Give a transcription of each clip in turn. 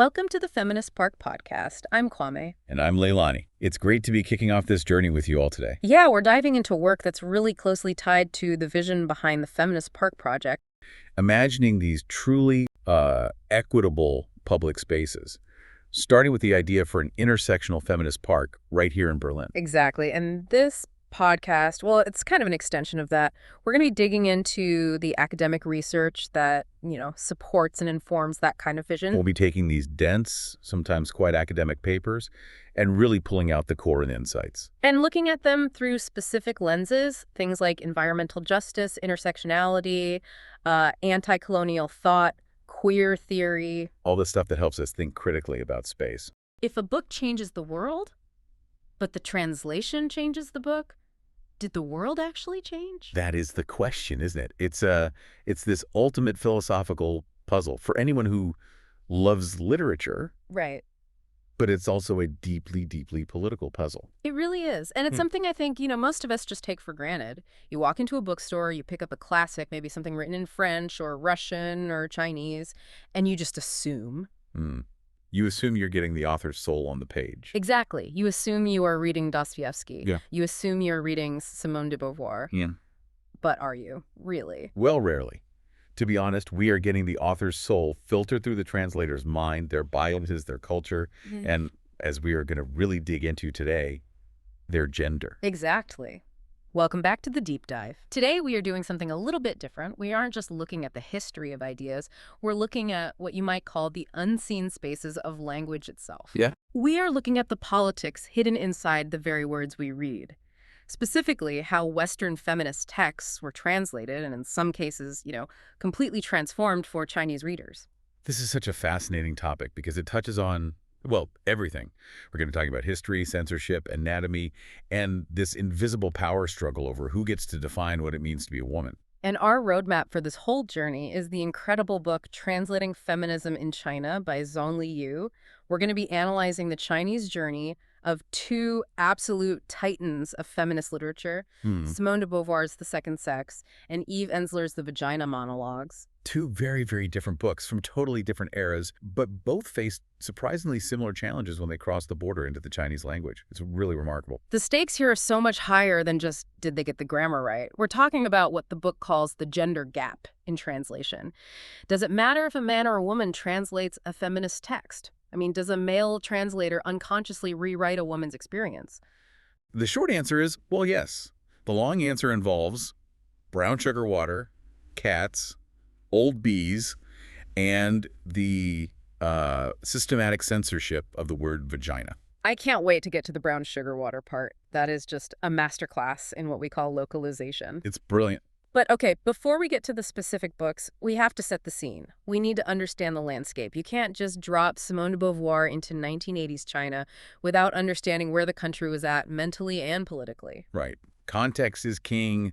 Welcome to the Feminist Park podcast. I'm Kwame. And I'm Leilani. It's great to be kicking off this journey with you all today. Yeah, we're diving into work that's really closely tied to the vision behind the Feminist Park project. Imagining these truly equitable public spaces, starting with the idea for an intersectional feminist park right here in Berlin. Exactly. And this podcast, well, it's kind of an extension of that. We're going to be digging into the academic research that, supports and informs that kind of vision. We'll be taking these dense, sometimes quite academic papers and really pulling out the core and insights. And looking at them through specific lenses, things like environmental justice, intersectionality, anti-colonial thought, queer theory. All the stuff that helps us think critically about space. If a book changes the world, but the translation changes the book, did the world actually change? That is the question, isn't it? It's this ultimate philosophical puzzle for anyone who loves literature. Right. But it's also a deeply, deeply political puzzle. It really is. And it's something I think, most of us just take for granted. You walk into a bookstore, you pick up a classic, maybe something written in French or Russian or Chinese, and you just assume. You assume you're getting the author's soul on the page. Exactly. You assume you are reading Dostoevsky. Yeah. You assume you're reading Simone de Beauvoir. Yeah. But are you? Really? Well, rarely. To be honest, we are getting the author's soul filtered through the translator's mind, their biases, their culture, and as we are going to really dig into today, their gender. Exactly. Welcome back to the deep dive. Today we are doing something a little bit different. We aren't just looking at the history of ideas. We're looking at what you might call the unseen spaces of language itself. Yeah. We are looking at the politics hidden inside the very words we read. Specifically, how Western feminist texts were translated and in some cases, completely transformed for Chinese readers. This is such a fascinating topic because it touches on, well, everything. We're going to be talking about history, censorship, anatomy, and this invisible power struggle over who gets to define what it means to be a woman. And our roadmap for this whole journey is the incredible book Translating Feminism in China by Zhongli Yu. We're going to be analyzing the Chinese journey of two absolute titans of feminist literature, Simone de Beauvoir's The Second Sex and Eve Ensler's The Vagina Monologues. Two very, very different books from totally different eras, but both faced surprisingly similar challenges when they crossed the border into the Chinese language. It's really remarkable. The stakes here are so much higher than just did they get the grammar right. We're talking about what the book calls the gender gap in translation. Does it matter if a man or a woman translates a feminist text? I mean, does a male translator unconsciously rewrite a woman's experience? The short answer is, well, yes. The long answer involves brown sugar water, cats, old bees, and the systematic censorship of the word vagina. I can't wait to get to the brown sugar water part. That is just a masterclass in what we call localization. It's brilliant. But okay, before we get to the specific books, we have to set the scene. We need to understand the landscape. You can't just drop Simone de Beauvoir into 1980s China without understanding where the country was at mentally and politically. Right. Context is king.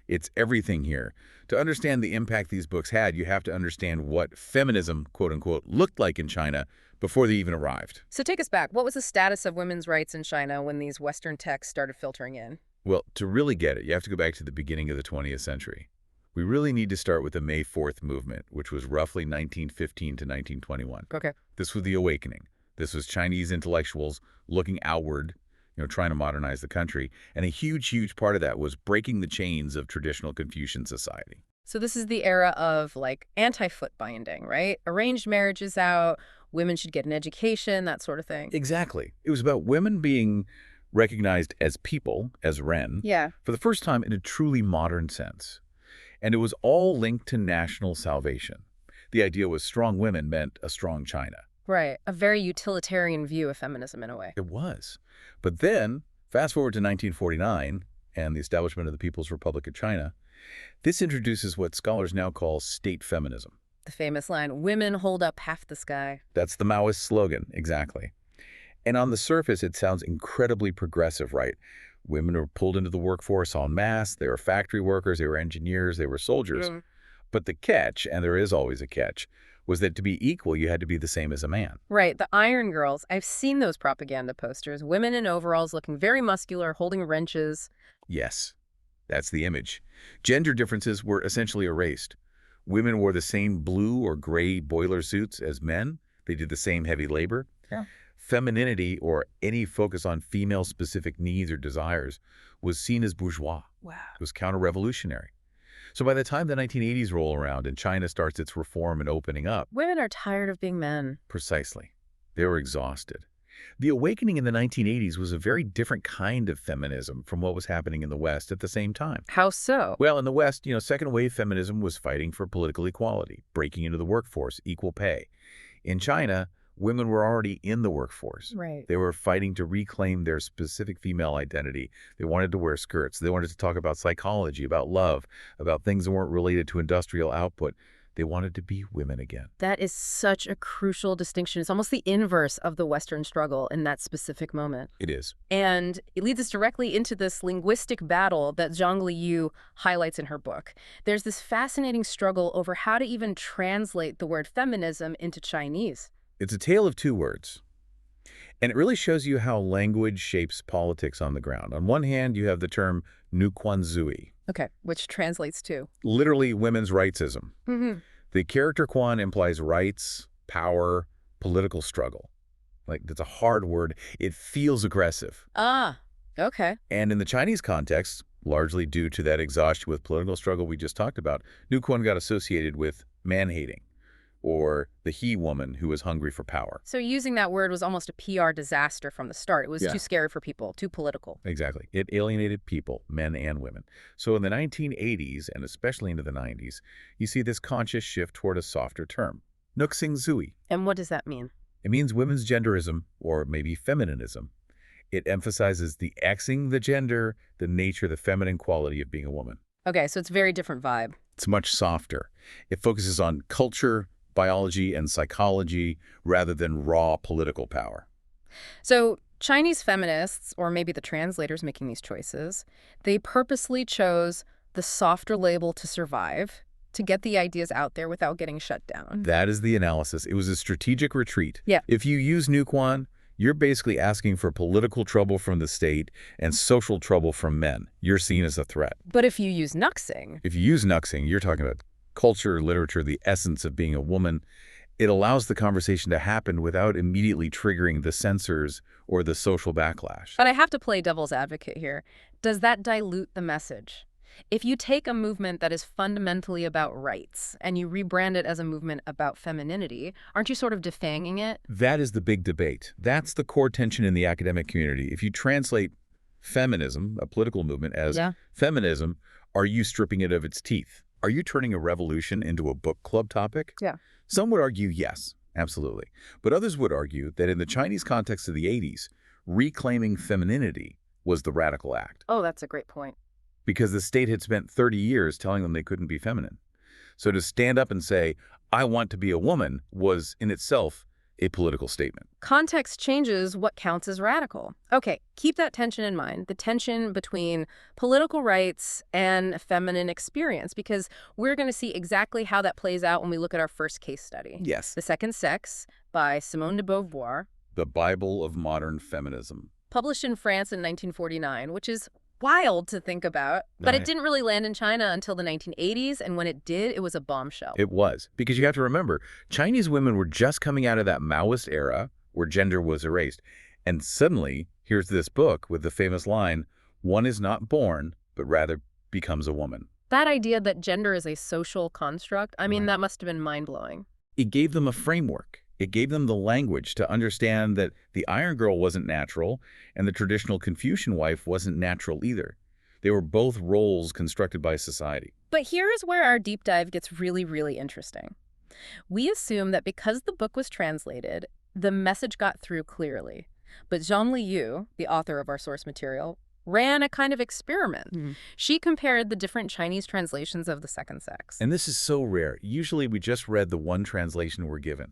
It's everything here. To understand the impact these books had, you have to understand what feminism, quote unquote, looked like in China before they even arrived. So take us back. What was the status of women's rights in China when these Western texts started filtering in? Well, to really get it, you have to go back to the beginning of the 20th century. We really need to start with the May 4th movement, which was roughly 1915 to 1921. Okay. This was the awakening. This was Chinese intellectuals looking outward, trying to modernize the country. And a huge, huge part of that was breaking the chains of traditional Confucian society. So this is the era of, anti-foot binding, right? Arranged marriages out, women should get an education, that sort of thing. Exactly. It was about women being recognized as people, as Ren, for the first time in a truly modern sense. And it was all linked to national salvation. The idea was strong women meant a strong China. Right. A very utilitarian view of feminism in a way. It was. But then, fast forward to 1949 and the establishment of the People's Republic of China, this introduces what scholars now call state feminism. The famous line, women hold up half the sky. That's the Maoist slogan, exactly. And on the surface, it sounds incredibly progressive, right? Women were pulled into the workforce en masse. They were factory workers, they were engineers, they were soldiers. But the catch, and there is always a catch, was that to be equal, you had to be the same as a man. Right, the Iron Girls. I've seen those propaganda posters. Women in overalls looking very muscular, holding wrenches. Yes, that's the image. Gender differences were essentially erased. Women wore the same blue or gray boiler suits as men. They did the same heavy labor. Yeah. Femininity, or any focus on female-specific needs or desires, was seen as bourgeois. Wow. It was counter-revolutionary. So by the time the 1980s roll around and China starts its reform and opening up, Women are tired of being men. precisely, they were exhausted. The awakening in the 1980s was a very different kind of feminism from what was happening in the West at the same time. How so? Well, in the West, second-wave feminism was fighting for political equality, breaking into the workforce, equal pay. In China, women were already in the workforce. Right. They were fighting to reclaim their specific female identity. They wanted to wear skirts. They wanted to talk about psychology, about love, about things that weren't related to industrial output. They wanted to be women again. That is such a crucial distinction. It's almost the inverse of the Western struggle in that specific moment. It is. And it leads us directly into this linguistic battle that Zhang Liyu highlights in her book. There's this fascinating struggle over how to even translate the word feminism into Chinese. It's a tale of two words. And it really shows you how language shapes politics on the ground. On one hand, you have the term nuquanzui, Okay, which translates to? literally women's rightsism. Mm-hmm. The character quan implies rights, power, political struggle. Like, that's a hard word. It feels aggressive. Ah, okay. And in the Chinese context, largely due to that exhaustion with political struggle we just talked about, nuquan got associated with man-hating, or the he-woman who was hungry for power. So using that word was almost a PR disaster from the start. It was Yeah. too scary for people, too political. Exactly. It alienated people, men and women. So in the 1980s, and especially into the 90s, you see this conscious shift toward a softer term, nuxingzui. And what does that mean? It means women's genderism, or maybe feminism. It emphasizes the Xing the gender, the nature, the feminine quality of being a woman. Okay, so it's a very different vibe. It's much softer. It focuses on culture, biology, and psychology rather than raw political power. So Chinese feminists, or maybe the translators making these choices, they purposely chose the softer label to survive, to get the ideas out there without getting shut down. That is the analysis. It was a strategic retreat. Yeah. If you use nuquan, you're basically asking for political trouble from the state and social trouble from men. You're seen as a threat. But if you use nuxing, If you use nuxing, you're talking about culture, literature, the essence of being a woman. It allows the conversation to happen without immediately triggering the censors or the social backlash. but I have to play devil's advocate here. Does that dilute the message? If you take a movement that is fundamentally about rights and you rebrand it as a movement about femininity, aren't you sort of defanging it? That is the big debate. That's the core tension in the academic community. If you translate feminism, a political movement, as feminism, are you stripping it of its teeth? Are you turning a revolution into a book club topic? Yeah. Some would argue yes, absolutely. But others would argue that in the Chinese context of the 80s, reclaiming femininity was the radical act, Oh, that's a great point. because the state had spent 30 years telling them they couldn't be feminine. So to stand up and say, I want to be a woman, was in itself a political statement. Context changes what counts as radical. Okay, keep that tension in mind, the tension between political rights and feminine experience, because we're going to see exactly how that plays out when we look at our first case study. Yes. The Second Sex by Simone de Beauvoir, The Bible of Modern Feminism. published in France in 1949, which is wild to think about, but Right. it didn't really land in China until the 1980s, and when it did, it was a bombshell. It was. Because you have to remember, Chinese women were just coming out of that Maoist era where gender was erased. And suddenly, here's this book with the famous line, one is not born, but rather becomes a woman. That idea that gender is a social construct, I mean, Right. that must have been mind-blowing. It gave them a framework. It gave them the language to understand that the Iron Girl wasn't natural and the traditional Confucian wife wasn't natural either. They were both roles constructed by society. But here is where our deep dive gets really, really interesting. We assume that because the book was translated, the message got through clearly. But Zhang Liyu, the author of our source material, ran a kind of experiment. She compared the different Chinese translations of The Second Sex. And this is so rare. Usually we just read the one translation we're given.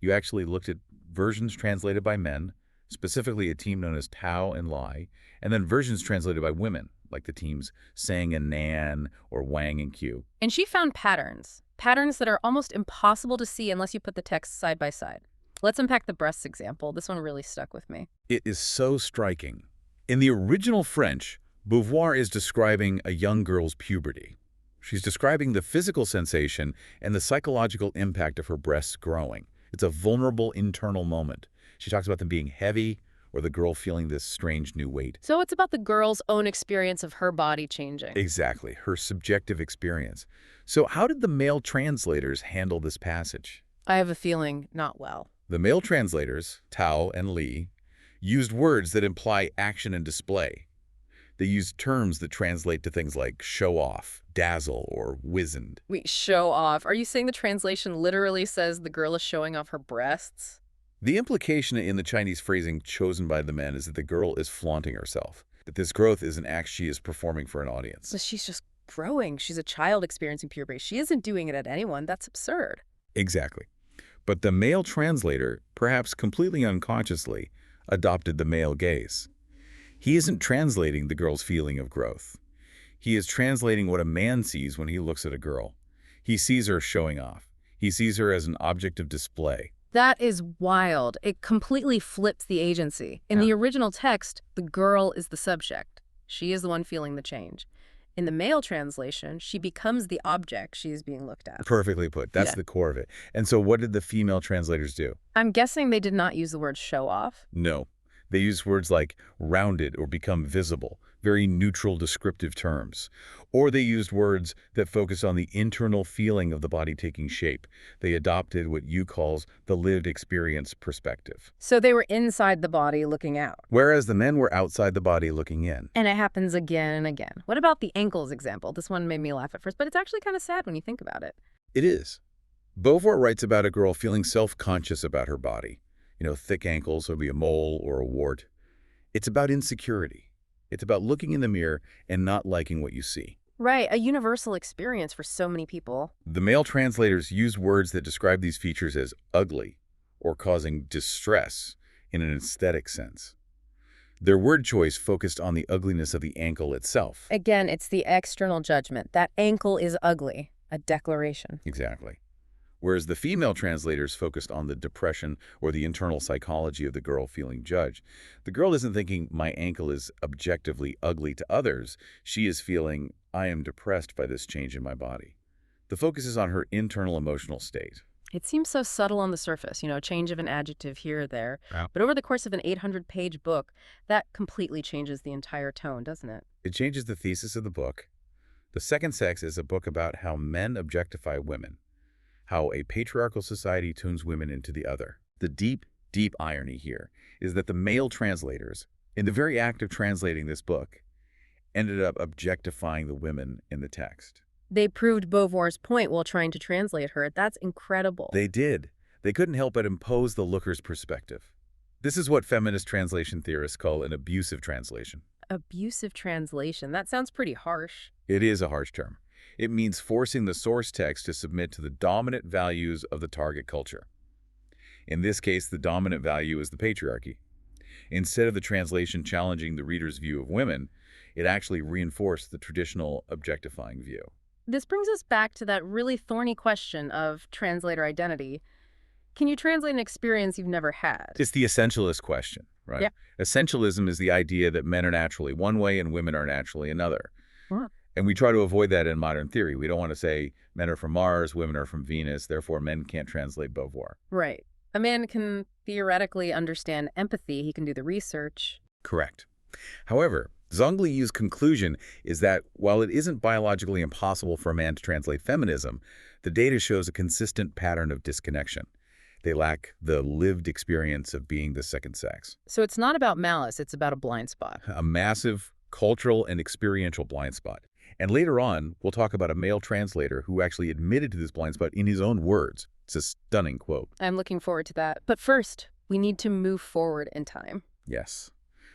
You actually looked at versions translated by men, specifically a team known as Tao and Lai, and then versions translated by women, like the teams Sang and Nan or Wang and Q. And she found patterns that are almost impossible to see unless you put the texts side by side. Let's unpack the breasts example. This one really stuck with me. It is so striking. In the original French, Beauvoir is describing a young girl's puberty. She's describing the physical sensation and the psychological impact of her breasts growing. It's a vulnerable internal moment. She talks about them being heavy or the girl feeling this strange new weight. So it's about the girl's own experience of her body changing. Exactly, her subjective experience. So how did the male translators handle this passage? I have a feeling not well. The male translators, Tao and Li, used words that imply action and display. They used terms that translate to things like show off, dazzle, or wizened. Wait, show off. Are you saying the translation literally says the girl is showing off her breasts? The implication in the Chinese phrasing chosen by the men is that the girl is flaunting herself, that this growth is an act she is performing for an audience. But she's just growing. She's a child experiencing puberty. She isn't doing it at anyone. That's absurd. Exactly. But the male translator, perhaps completely unconsciously, adopted the male gaze. He isn't translating the girl's feeling of growth. He is translating what a man sees when he looks at a girl. He sees her showing off. He sees her as an object of display. That is wild. It completely flips the agency. In the original text, the girl is the subject. She is the one feeling the change. In the male translation, she becomes the object she is being looked at. Perfectly put. That's the core of it. And so what did the female translators do? I'm guessing they did not use the word show off. No. They used words like rounded or become visible, very neutral descriptive terms. Or they used words that focus on the internal feeling of the body taking shape. They adopted what Yu calls the lived experience perspective. So they were inside the body looking out. Whereas the men were outside the body looking in. And it happens again and again. What about the ankles example? This one made me laugh at first, but it's actually kind of sad when you think about it. It is. Beauvoir writes about a girl feeling self-conscious about her body. Thick ankles would be a mole or a wart. It's about insecurity. It's about looking in the mirror and not liking what you see. Right, a universal experience for so many people. The male translators use words that describe these features as ugly or causing distress in an aesthetic sense. Their word choice focused on the ugliness of the ankle itself. Again, it's the external judgment. That ankle is ugly, a declaration. Exactly. Whereas the female translators focused on the depression or the internal psychology of the girl feeling judged. The girl isn't thinking, my ankle is objectively ugly to others. She is feeling, I am depressed by this change in my body. The focus is on her internal emotional state. It seems so subtle on the surface, change of an adjective here or there. Yeah. But over the course of an 800-page book, that completely changes the entire tone, doesn't it? It changes the thesis of the book. The Second Sex is a book about how men objectify women, how a patriarchal society tunes women into the other. The deep, deep irony here is that the male translators, in the very act of translating this book, ended up objectifying the women in the text. They proved Beauvoir's point while trying to translate her. That's incredible. They did. They couldn't help but impose the looker's perspective. This is what feminist translation theorists call an abusive translation. Abusive translation. That sounds pretty harsh. It is a harsh term. It means forcing the source text to submit to the dominant values of the target culture. In this case, the dominant value is the patriarchy. Instead of the translation challenging the reader's view of women, it actually reinforced the traditional objectifying view. This brings us back to that really thorny question of translator identity. Can you translate an experience you've never had? It's the essentialist question, right? Yeah. Essentialism is the idea that men are naturally one way and women are naturally another. Huh. And we try to avoid that in modern theory. We don't want to say men are from Mars, women are from Venus, therefore men can't translate Beauvoir. Right. A man can theoretically understand empathy. He can do the research. Correct. However, Zhang Liyu's conclusion is that while it isn't biologically impossible for a man to translate feminism, the data shows a consistent pattern of disconnection. They lack the lived experience of being the second sex. So it's not about malice, it's about a blind spot. A massive cultural and experiential blind spot. And later on, we'll talk about a male translator who actually admitted to this blind spot in his own words. It's a stunning quote. I'm looking forward to that. But first, we need to move forward in time. Yes.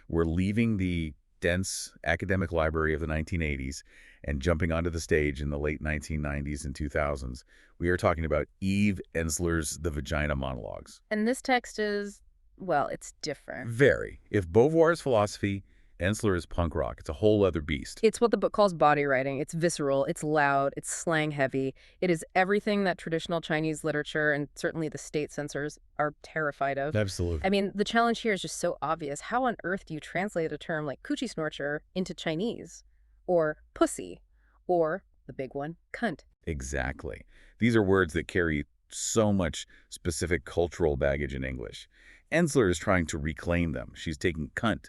We're leaving the dense academic library of the 1980s and jumping onto the stage in the late 1990s and 2000s. We are talking about Eve Ensler's The Vagina Monologues. And this text is, well, it's different. Very. If Beauvoir is philosophy, Ensler is punk rock. It's a whole other beast. It's what the book calls body writing. It's visceral, it's loud, it's slang heavy. It is everything that traditional Chinese literature and certainly the state censors are terrified of. Absolutely. I mean, the challenge here is just so obvious. How on earth do you translate a term like coochie snorcher into Chinese? Or pussy? Or, the big one, cunt? Exactly. These are words that carry so much specific cultural baggage in English. Ensler is trying to reclaim them. She's taking cunt,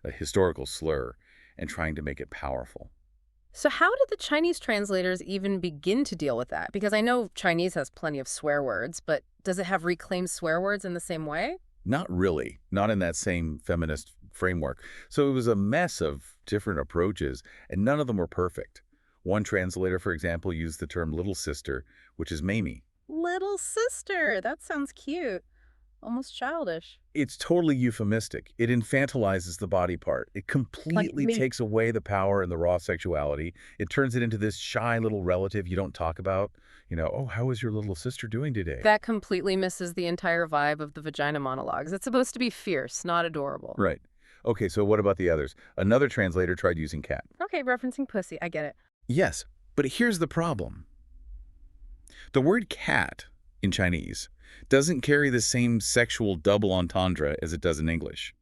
a historical slur, and trying to make it powerful. So how did the Chinese translators even begin to deal with that? Because I know Chinese has plenty of swear words, but does it have reclaimed swear words in the same way? Not really, not in that same feminist framework. So it was a mess of different approaches, and none of them were perfect. One translator, for example, used the term little sister, which is Mamie. Little sister. That sounds cute. Almost childish. It's totally euphemistic. It infantilizes the body part. It Like completely me. takes away the power and the raw sexuality. It turns it into this shy little relative you don't talk about. Oh, how is your little sister doing today? That completely misses the entire vibe of the vagina monologues. It's supposed to be fierce, not adorable. Right. Okay, so what about the others? Another translator tried using cat. Okay, referencing pussy. I get it. Yes, but here's the problem. The word cat in Chinese doesn't carry the same sexual double entendre as it does in English.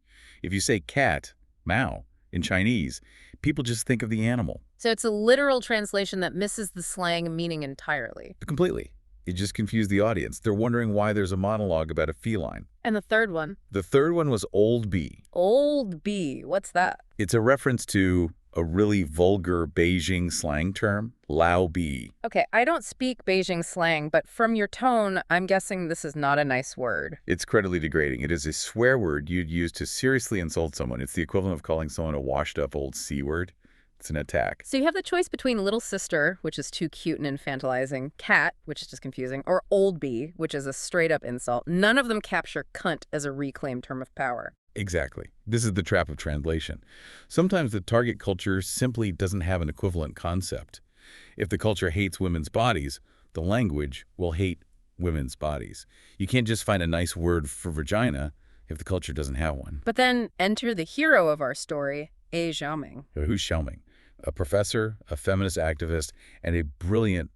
If you say cat, Mao, in Chinese, people just think of the animal. So it's a literal translation that misses the slang meaning entirely. Completely. It just confused the audience. They're wondering why there's a monologue about a feline. And the third one? The third one was old bee. Old bee. What's that? It's a reference to a really vulgar Beijing slang term, Lao Bi. Okay, I don't speak Beijing slang, but from your tone, I'm guessing this is not a nice word. It's incredibly degrading. It is a swear word you'd use to seriously insult someone. It's the equivalent of calling someone a washed-up old C-word. It's an attack. So you have the choice between little sister, which is too cute and infantilizing, cat, which is just confusing, or old bee, which is a straight-up insult. None of them capture cunt as a reclaimed term of power. Exactly. This is the trap of translation. Sometimes the target culture simply doesn't have an equivalent concept. If the culture hates women's bodies, the language will hate women's bodies. You can't just find a nice word for vagina if the culture doesn't have one. But then enter the hero of our story, A. Xiaoming. Who's Xiaoming? A professor, a feminist activist, and a brilliant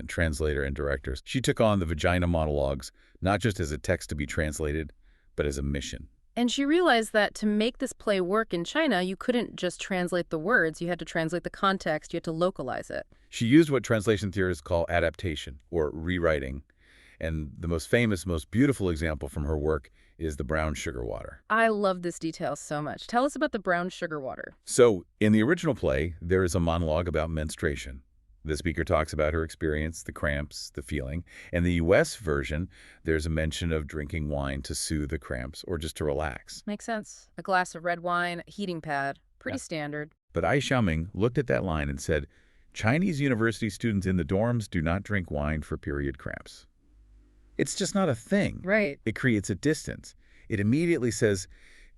translator and director. She took on the vagina monologues, not just as a text to be translated, but as a mission. And she realized that to make this play work in China, you couldn't just translate the words. You had to translate the context. You had to localize it. She used what translation theorists call adaptation, or rewriting. And the most famous, most beautiful example from her work is the brown sugar water. I love this detail so much. Tell us about the brown sugar water. So, in the original play, there is a monologue about menstruation. The speaker talks about her experience, the cramps, the feeling. In the U.S. version, there's a mention of drinking wine to soothe the cramps or just to relax. Makes sense. A glass of red wine, a heating pad. Pretty standard. But Ai Xiaoming looked at that line and said, Chinese university students in the dorms do not drink wine for period cramps. It's just not a thing. Right. It creates a distance. It immediately says,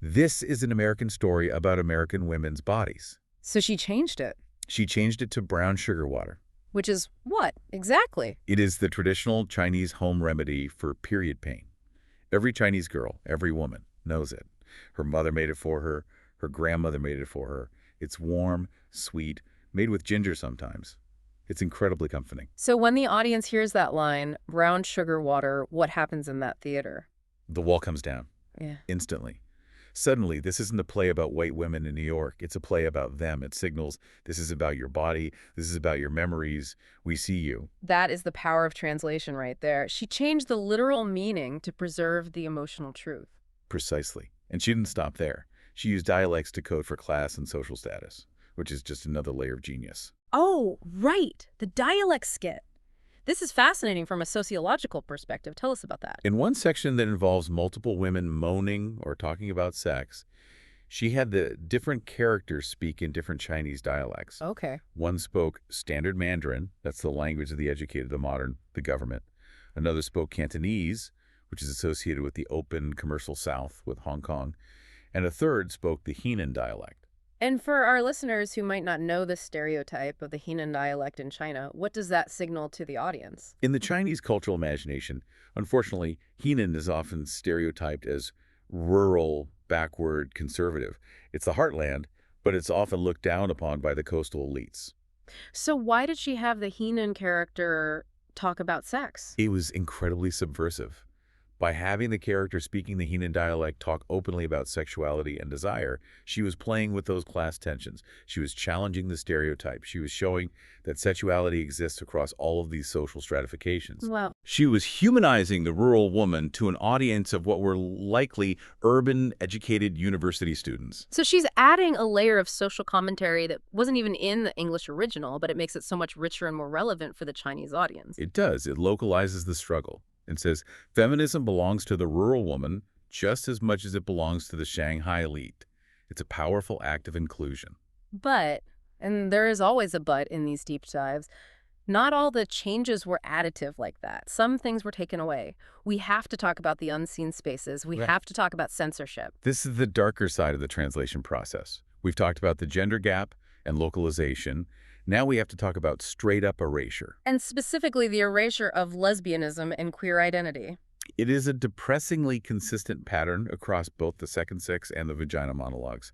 this is an American story about American women's bodies. So she changed it. She changed it to brown sugar water. Which is what, exactly? It is the traditional Chinese home remedy for period pain. Every Chinese girl, every woman, knows it. Her mother made it for her. Her grandmother made it for her. It's warm, sweet, made with ginger sometimes. It's incredibly comforting. So when the audience hears that line, brown sugar water, what happens in that theater? The wall comes down. Yeah. Instantly. Suddenly, this isn't a play about white women in New York. It's a play about them. It signals, this is about your body. This is about your memories. We see you. That is the power of translation right there. She changed the literal meaning to preserve the emotional truth. Precisely. And she didn't stop there. She used dialects to code for class and social status, which is just another layer of genius. Oh, right. The dialect skit. This is fascinating from a sociological perspective. Tell us about that. In one section that involves multiple women moaning or talking about sex, she had the different characters speak in different Chinese dialects. Okay. One spoke Standard Mandarin, that's the language of the educated, the modern, the government. Another spoke Cantonese, which is associated with the open commercial South with Hong Kong. And a third spoke the Henan dialect. And for our listeners who might not know the stereotype of the Henan dialect in China, what does that signal to the audience? In the Chinese cultural imagination, unfortunately, Henan is often stereotyped as rural, backward, conservative. It's the heartland, but it's often looked down upon by the coastal elites. So why did she have the Henan character talk about sex? It was incredibly subversive. By having the character speaking the Henan dialect talk openly about sexuality and desire, she was playing with those class tensions. She was challenging the stereotype. She was showing that sexuality exists across all of these social stratifications. Wow. She was humanizing the rural woman to an audience of what were likely urban, educated university students. So she's adding a layer of social commentary that wasn't even in the English original, but it makes it so much richer and more relevant for the Chinese audience. It does. It localizes the struggle. It says feminism belongs to the rural woman just as much as it belongs to the Shanghai elite. It's a powerful act of inclusion. But, and there is always a but in these deep dives, not all the changes were additive like that. Some things were taken away. We have to talk about the unseen spaces. We Right. have to talk about censorship. This is the darker side of the translation process. We've talked about the gender gap and localization. Now we have to talk about straight-up erasure. And specifically the erasure of lesbianism and queer identity. It is a depressingly consistent pattern across both the second sex and the vagina monologues.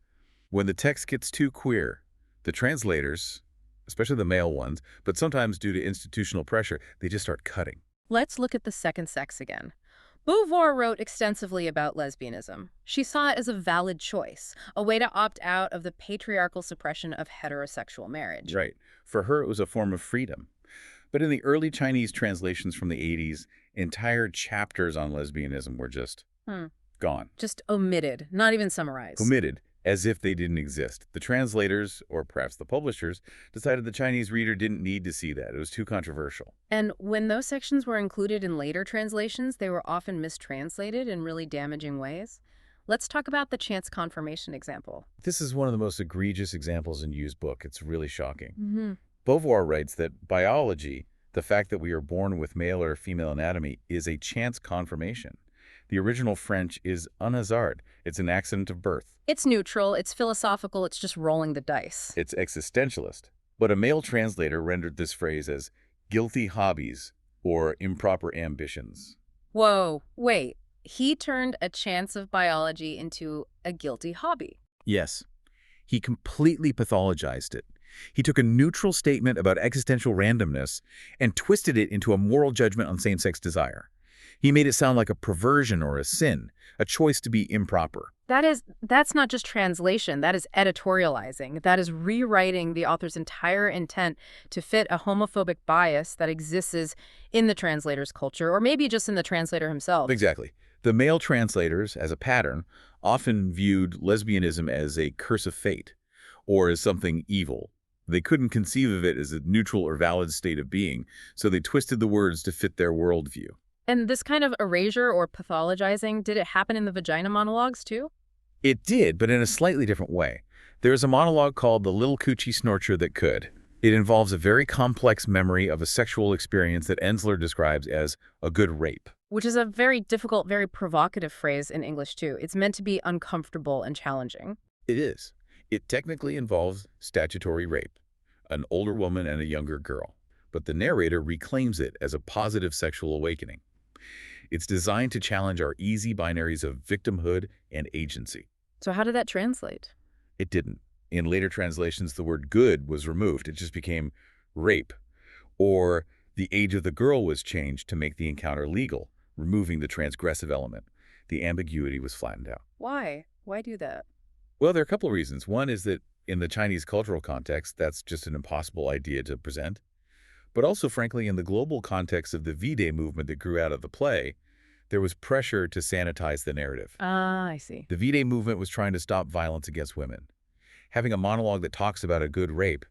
When the text gets too queer, the translators, especially the male ones, but sometimes due to institutional pressure, they just start cutting. Let's look at the second sex again. Beauvoir wrote extensively about lesbianism. She saw it as a valid choice, a way to opt out of the patriarchal suppression of heterosexual marriage. Right. For her, it was a form of freedom. But in the early Chinese translations from the 80s, entire chapters on lesbianism were just gone. Just omitted, not even summarized. Omitted, as if they didn't exist. The translators, or perhaps the publishers, decided the Chinese reader didn't need to see that. It was too controversial. And when those sections were included in later translations, they were often mistranslated in really damaging ways. Let's talk about the chance confirmation example. This is one of the most egregious examples in Yu's book. It's really shocking. Mm-hmm. Beauvoir writes that biology, the fact that we are born with male or female anatomy, is a chance confirmation. The original French is un hasard. It's an accident of birth. It's neutral, it's philosophical, it's just rolling the dice. It's existentialist. But a male translator rendered this phrase as guilty hobbies or improper ambitions. Whoa, wait. He turned a chance of biology into a guilty hobby. Yes. He completely pathologized it. He took a neutral statement about existential randomness and twisted it into a moral judgment on same-sex desire. He made it sound like a perversion or a sin, a choice to be improper. That's not just translation, that is editorializing. That is rewriting the author's entire intent to fit a homophobic bias that exists in the translator's culture, or maybe just in the translator himself. Exactly. The male translators, as a pattern, often viewed lesbianism as a curse of fate or as something evil. They couldn't conceive of it as a neutral or valid state of being, so they twisted the words to fit their worldview. And this kind of erasure or pathologizing, did it happen in the vagina monologues too? It did, but in a slightly different way. There's a monologue called The Little Coochie Snorcher That Could. It involves a very complex memory of a sexual experience that Ensler describes as a good rape. Which is a very difficult, very provocative phrase in English too. It's meant to be uncomfortable and challenging. It is. It technically involves statutory rape, an older woman and a younger girl. But the narrator reclaims it as a positive sexual awakening. It's designed to challenge our easy binaries of victimhood and agency. So how did that translate? It didn't. In later translations, the word good was removed. It just became rape. Or the age of the girl was changed to make the encounter legal, removing the transgressive element. The ambiguity was flattened out. Why? Why do that? Well, there are a couple of reasons. One is that in the Chinese cultural context, that's just an impossible idea to present. But also, frankly, in the global context of the V-Day movement that grew out of the play, there was pressure to sanitize the narrative. Ah, I see. The V-Day movement was trying to stop violence against women. Having a monologue that talks about a good rape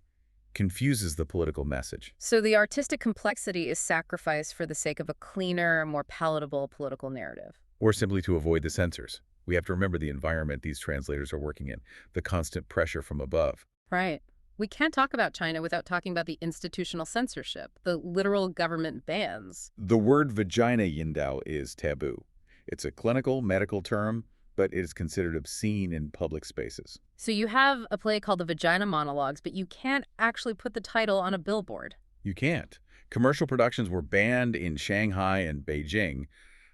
confuses the political message. So the artistic complexity is sacrificed for the sake of a cleaner, more palatable political narrative. Or simply to avoid the censors. We have to remember the environment these translators are working in, the constant pressure from above. Right. We can't talk about China without talking about the institutional censorship, the literal government bans. The word vagina yindao is taboo. It's a clinical, medical term, but it is considered obscene in public spaces. So you have a play called The Vagina Monologues, but you can't actually put the title on a billboard. You can't. Commercial productions were banned in Shanghai and Beijing.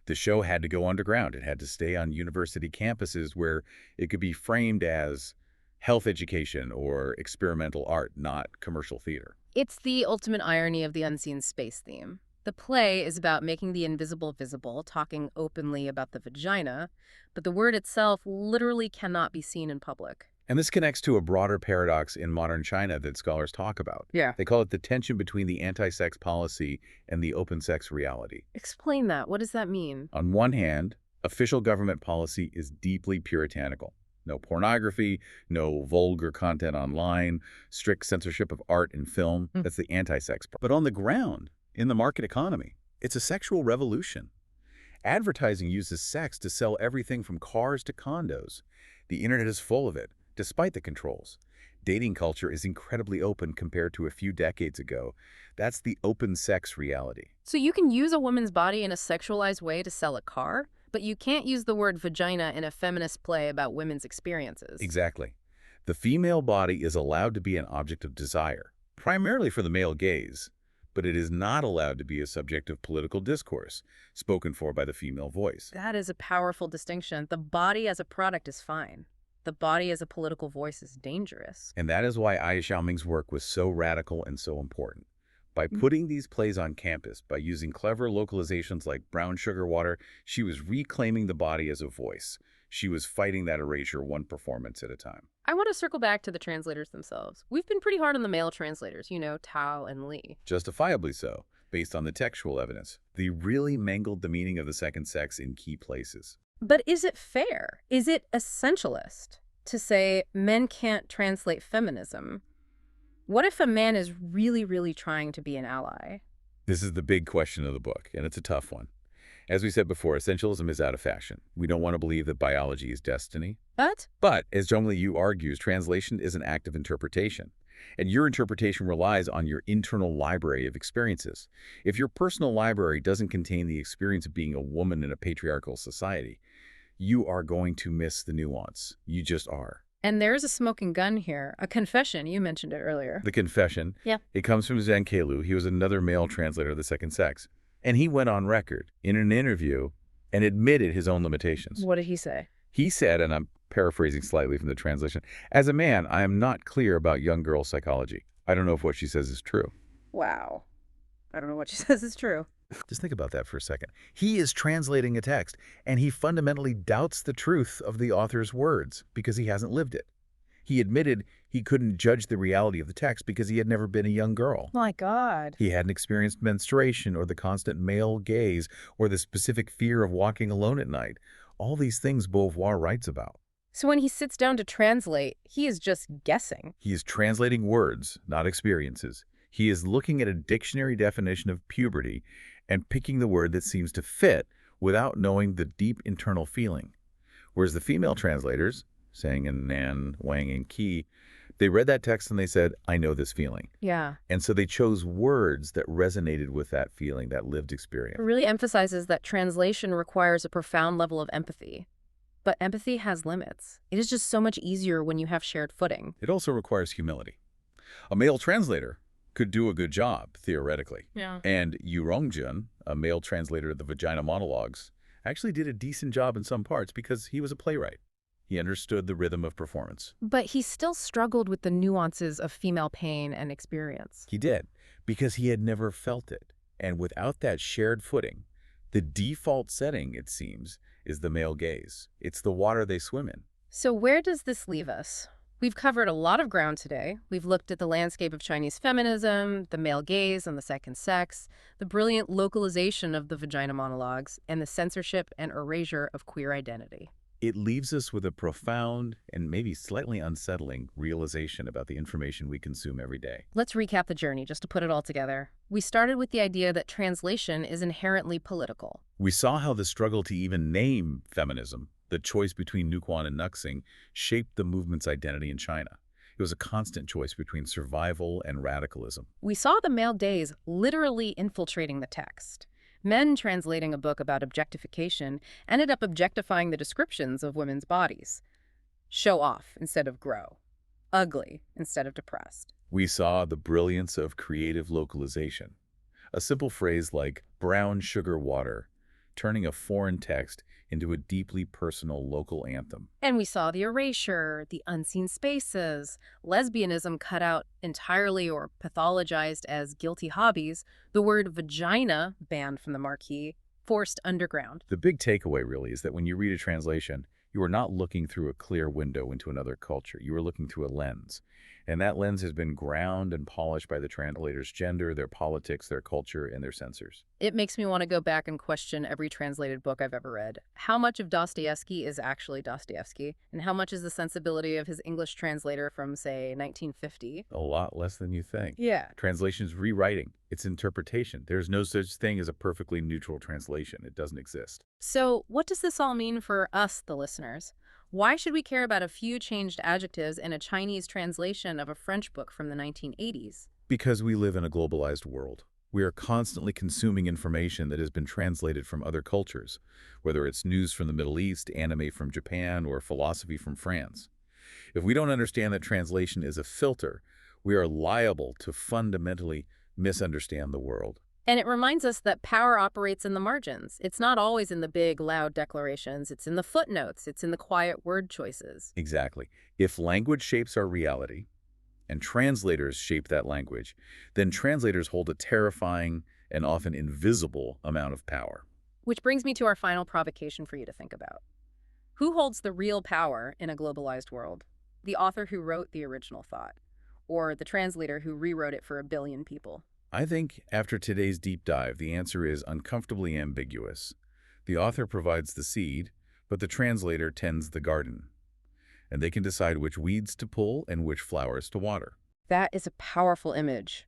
The show had to go underground. It had to stay on university campuses where it could be framed as health education or experimental art, not commercial theater. It's the ultimate irony of the unseen space theme. The play is about making the invisible visible, talking openly about the vagina, but the word itself literally cannot be seen in public. And this connects to a broader paradox in modern China that scholars talk about. Yeah. They call it the tension between the anti-sex policy and the open-sex reality. Explain that. What does that mean? On one hand, official government policy is deeply puritanical. No pornography, no vulgar content online, strict censorship of art and film. Mm. That's the anti-sex part. But on the ground, in the market economy, it's a sexual revolution. Advertising uses sex to sell everything from cars to condos. The internet is full of it, despite the controls. Dating culture is incredibly open compared to a few decades ago. That's the open sex reality. So you can use a woman's body in a sexualized way to sell a car, but you can't use the word vagina in a feminist play about women's experiences. Exactly. The female body is allowed to be an object of desire, primarily for the male gaze, but it is not allowed to be a subject of political discourse, spoken for by the female voice. That is a powerful distinction. The body as a product is fine. The body as a political voice is dangerous. And that is why Ai Xiaoming's work was so radical and so important. By putting these plays on campus, by using clever localizations like brown sugar water, she was reclaiming the body as a voice. She was fighting that erasure one performance at a time. I want to circle back to the translators themselves. We've been pretty hard on the male translators, Tao and Li. Justifiably so, based on the textual evidence. They really mangled the meaning of the second sex in key places. But is it fair? Is it essentialist to say men can't translate feminism? What if a man is really, really trying to be an ally? This is the big question of the book, and it's a tough one. As we said before, essentialism is out of fashion. We don't want to believe that biology is destiny. But, as Zhongli Yu argues, translation is an act of interpretation. And your interpretation relies on your internal library of experiences. If your personal library doesn't contain the experience of being a woman in a patriarchal society, you are going to miss the nuance. You just are. And there's a smoking gun here, a confession. You mentioned it earlier. The confession. Yeah. It comes from Zhang Keilu. He was another male translator of the second sex. And he went on record in an interview and admitted his own limitations. What did he say? He said, and I'm paraphrasing slightly from the translation, "As a man, I am not clear about young girl psychology. I don't know if what she says is true." Wow. I don't know what she says is true. Just think about that for a second. He is translating a text, and he fundamentally doubts the truth of the author's words because he hasn't lived it. He admitted he couldn't judge the reality of the text because he had never been a young girl. My God. He hadn't experienced menstruation or the constant male gaze or the specific fear of walking alone at night. All these things Beauvoir writes about. So when he sits down to translate, he is just guessing. He is translating words, not experiences. He is looking at a dictionary definition of puberty and picking the word that seems to fit without knowing the deep internal feeling. Whereas the female translators, Sang and Nan, Wang and Qi, they read that text and they said, "I know this feeling." Yeah. And so they chose words that resonated with that feeling, that lived It experience. really emphasizes that translation requires a profound level of empathy. But empathy has limits. It is just so much easier when you have shared footing. It also requires humility. A male translator could do a good job, theoretically. Yeah. And Yu Rongjun, a male translator of the Vagina Monologues, actually did a decent job in some parts because he was a playwright. He understood the rhythm of performance. But he still struggled with the nuances of female pain and experience. He did, because he had never felt it. And without that shared footing, the default setting, it seems, is the male gaze. It's the water they swim in. So where does this leave us? We've covered a lot of ground today. We've looked at the landscape of Chinese feminism, the male gaze and the second sex, the brilliant localization of the Vagina Monologues, and the censorship and erasure of queer identity. It leaves us with a profound and maybe slightly unsettling realization about the information we consume every day. Let's recap the journey, just to put it all together. We started with the idea that translation is inherently political. We saw how the struggle to even name feminism, the choice between Nuquan and Nuxing, shaped the movement's identity in China. It was a constant choice between survival and radicalism. We saw the male gaze literally infiltrating the text. Men translating a book about objectification ended up objectifying the descriptions of women's bodies. Show off instead of grow. Ugly instead of depressed. We saw the brilliance of creative localization. A simple phrase like brown sugar water, turning a foreign text into a deeply personal local anthem. And we saw the erasure, the unseen spaces, lesbianism cut out entirely or pathologized as guilty hobbies, the word vagina banned from the marquee, forced underground. The big takeaway really is that when you read a translation, you are not looking through a clear window into another culture. You are looking through a lens. And that lens has been ground and polished by the translator's gender, their politics, their culture, and their censors. It makes me want to go back and question every translated book I've ever read. How much of Dostoevsky is actually Dostoevsky, and how much is the sensibility of his English translator from, say, 1950? A lot less than you think. Yeah. Translation is rewriting. It's interpretation. There's no such thing as a perfectly neutral translation. It doesn't exist. So, what does this all mean for us, the listeners? Why should we care about a few changed adjectives in a Chinese translation of a French book from the 1980s? Because we live in a globalized world. We are constantly consuming information that has been translated from other cultures, whether it's news from the Middle East, anime from Japan, or philosophy from France. If we don't understand that translation is a filter, we are liable to fundamentally misunderstand the world. And it reminds us that power operates in the margins. It's not always in the big, loud declarations. It's in the footnotes. It's in the quiet word choices. Exactly. If language shapes our reality, and translators shape that language, then translators hold a terrifying and often invisible amount of power. Which brings me to our final provocation for you to think about. Who holds the real power in a globalized world? The author who wrote the original thought, or the translator who rewrote it for a billion people? I think after today's deep dive, the answer is uncomfortably ambiguous. The author provides the seed, but the translator tends the garden. And they can decide which weeds to pull and which flowers to water. That is a powerful image.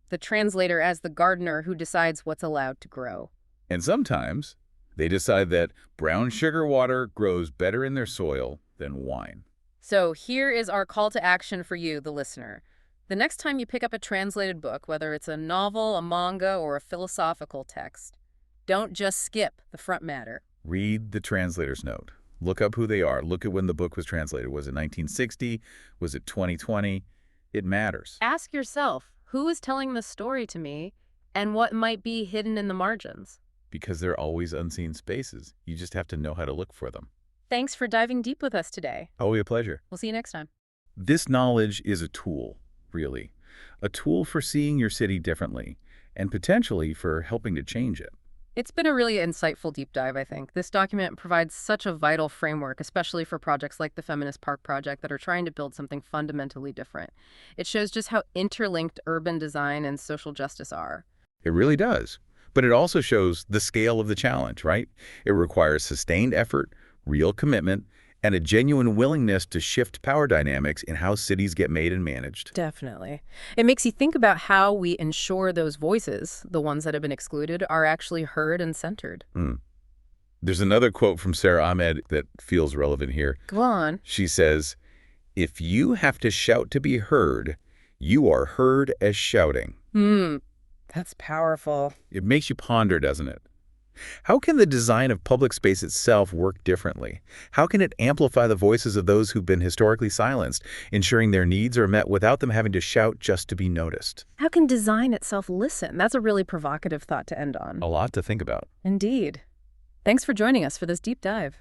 The translator as the gardener who decides what's allowed to grow. And sometimes they decide that brown sugar water grows better in their soil than wine. So here is our call to action for you, the listener. The next time you pick up a translated book, whether it's a novel, a manga, or a philosophical text, don't just skip the front matter. Read the translator's note. Look up who they are. Look at when the book was translated. Was it 1960? Was it 2020? It matters. Ask yourself, who is telling the story to me, and what might be hidden in the margins? Because they're always unseen spaces. You just have to know how to look for them. Thanks for diving deep with us today. Always a pleasure. We'll see you next time. This knowledge is a tool, really. A tool for seeing your city differently, and potentially for helping to change it. It's been a really insightful deep dive, I think. This document provides such a vital framework, especially for projects like the Feminist Park Project that are trying to build something fundamentally different. It shows just how interlinked urban design and social justice are. It really does. But it also shows the scale of the challenge, right? It requires sustained effort, real commitment, and a genuine willingness to shift power dynamics in how cities get made and managed. Definitely. It makes you think about how we ensure those voices, the ones that have been excluded, are actually heard and centered. There's another quote from Sarah Ahmed that feels relevant here. Go on. She says, "If you have to shout to be heard, you are heard as shouting." That's powerful. It makes you ponder, doesn't it? How can the design of public space itself work differently? How can it amplify the voices of those who've been historically silenced, ensuring their needs are met without them having to shout just to be noticed? How can design itself listen? That's a really provocative thought to end on. A lot to think about. Indeed. Thanks for joining us for this deep dive.